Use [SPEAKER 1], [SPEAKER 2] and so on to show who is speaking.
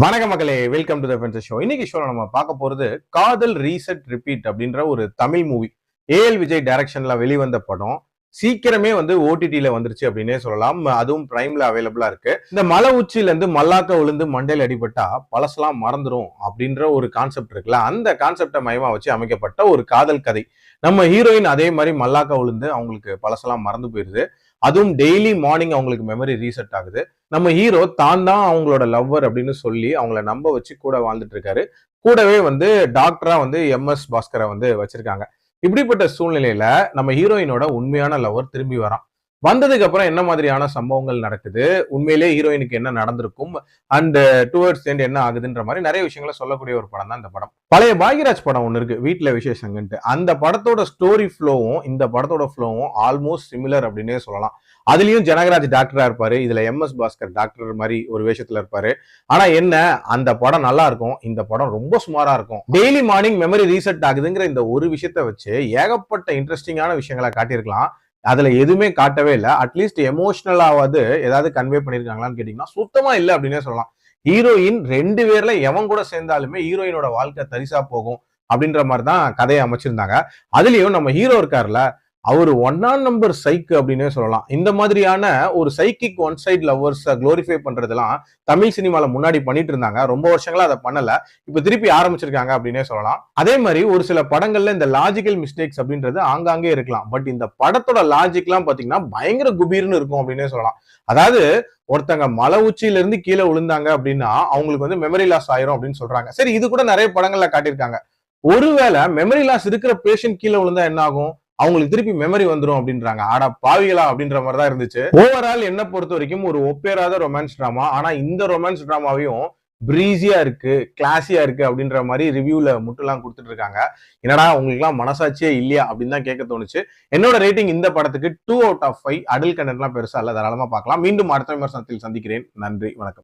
[SPEAKER 1] வணக்க மக்களே, welcome to the fences show. இன்னைக்கு ஷோல நம்ம பார்க்க போறது காதல் ரீசெட் ரிப்பீட் அப்படின்ற ஒரு தமிழ் மூவி. ஏஎல் விஜய் டைரக்ஷன்ல வெளிவந்த படம். சீக்கிரமே ஓடிடில வந்துருச்சு அப்படின்னே சொல்லலாம். அதுவும் பிரைம்ல அவைலபிளா இருக்கு. இந்த மலை உச்சியில இருந்து மல்லாக்க விழுந்து மண்டையில அடிபட்டா பழசெல்லாம் மறந்துரும் அப்படின்ற ஒரு கான்செப்ட் இருக்குல்ல, அந்த கான்செப்டை மையமா வச்சு அமைக்கப்பட்ட ஒரு காதல் கதை. நம்ம ஹீரோயின் அதே மாதிரி மல்லாக்க விழுந்து அவங்களுக்கு பழசெல்லாம் மறந்து போயிருது. அதுவும் டெய்லி மார்னிங் அவங்களுக்கு மெமரி ரீசெட் ஆகுது. நம்ம ஹீரோ தான் அவங்களோட லவ்வர் அப்படின்னு சொல்லி அவங்கள நம்ப வச்சு கூட வாழ்ந்துட்டு இருக்காரு. கூடவே டாக்டரா எம்எஸ் பாஸ்கரை வச்சிருக்காங்க. இப்படிப்பட்ட சூழ்நிலையில நம்ம ஹீரோயினோட உண்மையான லவ்வர் திரும்பி வரான். வந்ததுக்கு அப்புறம் என்ன மாதிரியான சம்பவங்கள் நடக்குது, உண்மையிலேயே ஹீரோயினுக்கு என்ன நடந்திருக்கும், அண்ட் டுவர்ட்ஸ் எண்ட் என்ன ஆகுதுன்ற மாதிரி நிறைய விஷயங்களை சொல்லக்கூடிய ஒரு படம் தான் இந்த படம். பழைய பாக்யராஜ் படம் ஒண்ணு இருக்கு, வீட்டுல விசேஷங்கன்ட்டு. அந்த படத்தோட ஸ்டோரி ஃப்ளோவும் இந்த படத்தோட ஃப்ளோவும் ஆல்மோஸ்ட் சிமிலர் அப்படின்னே சொல்லலாம். அதுலயும் ஜனகராஜ் டாக்டரா இருப்பாரு, இதுல எம்எஸ் பாஸ்கர் டாக்டர் மாதிரி ஒரு வேஷத்துல இருப்பாரு. ஆனா என்ன, அந்த படம் நல்லா இருக்கும், இந்த படம் ரொம்ப சுமாரா இருக்கும். டெய்லி மார்னிங் மெமரி ரீசெட் ஆகுதுங்கிற இந்த ஒரு விஷயத்த வச்சு ஏகப்பட்ட இன்ட்ரெஸ்டிங்கான விஷயங்களை காட்டியிருக்கலாம். அதுல எதுவுமே காட்டவே இல்லை. அட்லீஸ்ட் எமோஷனலாவது ஏதாவது கன்வே பண்ணிருக்காங்களான்னு கேட்டீங்கன்னா சுத்தமா இல்லை அப்படின்னே சொல்லலாம். ஹீரோயின் 2 பேர்ல எவன் கூட சேர்ந்தாலுமே ஹீரோயினோட வாழ்க்கை தரிசா போகும் அப்படின்ற மாதிரி தான் கதையை அமைச்சிருந்தாங்க. அதுலயும் நம்ம ஹீரோ இருக்காருல்ல, அவர் 1 நம்பர் சைக்கு அப்படின்னே சொல்லலாம். இந்த மாதிரியான ஒரு psychic one side lovers glorify பண்றதெல்லாம் தமிழ் சினிமால முன்னாடி பண்ணிட்டு இருந்தாங்க. ரொம்ப வருஷங்களா அதை பண்ணல, இப்ப திருப்பி ஆரம்பிச்சிருக்காங்க அப்படின்னே சொல்லலாம். அதே மாதிரி ஒரு சில படங்கள்ல இந்த லாஜிக்கல் மிஸ்டேக்ஸ் அப்படின்றது ஆங்காங்கே இருக்கலாம். பட் இந்த படத்தோட லாஜிக் எல்லாம் பாத்தீங்கன்னா பயங்கர குபீர்னு இருக்கும் அப்படின்னே சொல்லலாம். அதாவது ஒருத்தங்க மலை உச்சியில இருந்து கீழே விழுந்தாங்க அப்படின்னா அவங்களுக்கு மெமரி லாஸ் ஆயிரும் அப்படின்னு சொல்றாங்க. சரி, இது கூட நிறைய படங்கள்ல காட்டியிருக்காங்க. ஒருவேளை மெமரி லாஸ் இருக்கிற பேஷண்ட் கீழே விழுந்தா என்ன ஆகும், அவங்களுக்கு திருப்பி மெமரி வந்துரும் அப்படின்றாங்க. ஆடா பாவிகளா அப்படின்ற மாதிரி தான் இருந்துச்சு. ஓவரால் என்ன பொறுத்த வரைக்கும் ஒரு ஒப்பேராத ரொமான்ஸ் டிராமா. ஆனா இந்த ரொமான்ஸ் டிராமாவையும் பிரீஸியா இருக்கு, கிளாஸியா இருக்கு அப்படின்ற மாதிரி ரிவ்யூல முட்டுலாம் கொடுத்துட்டு இருக்காங்க. என்னடா உங்களுக்கு எல்லாம் மனசாட்சியே இல்லையா அப்படின்னு தான் கேட்க தோணுச்சு. என்னோட ரேட்டிங் இந்த படத்துக்கு 2 out of 5. அடல் கண்டென்ட்லாம் பெருசா இல்ல, தாராளமா பார்க்கலாம். மீண்டும் அடுத்த விமர்சனத்தில் சந்திக்கிறேன். நன்றி, வணக்கம்.